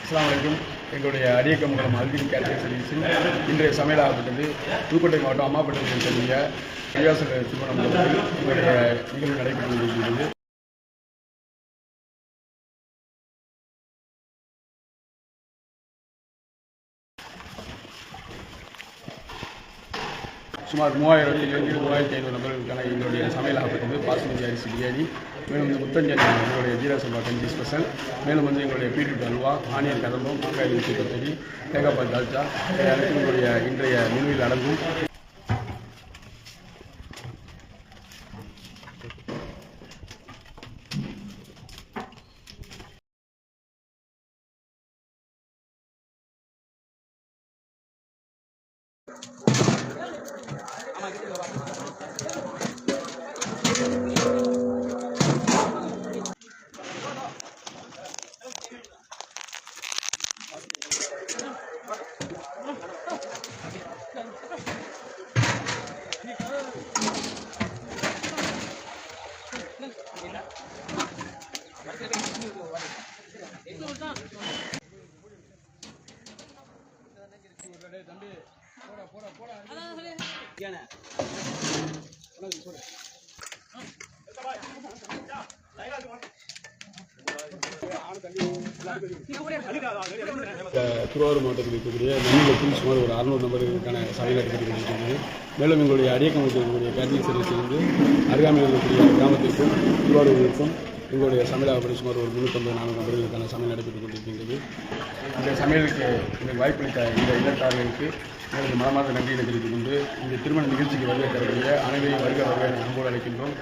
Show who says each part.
Speaker 1: அஸ்ஸலாமு அலைக்கும். எங்களுடைய அரியக்கமங்கலம் அல்வின் கேட்டரிங் சர்வீஸில் இன்றைய சமையலாகப்பட்டது புதுக்கோட்டை மாவட்டம் அம்மாப்பட்டினத்தில் இருக்கக்கூடிய கையாசல் திருமணத்தில் எங்களுடைய நிகழ்வு நடைபெற்று கொண்டிருக்கிறது. சுமார் 3500 நபர்களுக்கான எங்களுடைய சமையலாகப்பட்டது பாசுமதி அரிசி பிரியாணி, மேலும் முத்தஞ்சன் எங்களுடைய ஜீரா சம்பா கஞ்சி ஸ்பெஷல், மேலும் எங்களுடைய பீட்ரூட் அல்வா, ஆனியன் கதம்பம், வெங்காய ஊசி பச்சடி, தேங்காய்பால் தால்ச்சா அனைத்தும் எங்களுடைய இன்றைய மெனுவில் அடங்கும். திருவாரூர் மாவட்டத்தில் இருக்கக்கூடிய நன்னிலத்தில் சுமார் ஒரு 600 நபர்களுக்கான சமையல் நடைபெற்று கொண்டிருக்கிறது. மேலும் எங்களுடைய அரியக்கமங்கலத்தில் இருக்கக்கூடிய கேட்டரிங் சர்வீஸிலிருந்து அருகாமையில் இருக்கக்கூடிய கிராமத்திற்கும் திருவாரூருக்கும் எங்களுடைய சமையலாகப்படி சுமார் ஒரு 350-400 நபர்களுக்கான சமையல் நடைபெற்றுக் கொண்டிருக்கின்றது. இந்த சமையலுக்கு எனக்கு வாய்ப்பளித்த இந்த இல்லத்தார்களுக்கு எனது மனமார்ந்த நன்றியை தெரிவித்துக் கொண்டு இந்த திருமண நிகழ்ச்சிக்கு வருகை தரக்கூடிய அனைவரையும் வருகை அன்போடு அழைக்கின்றோம்.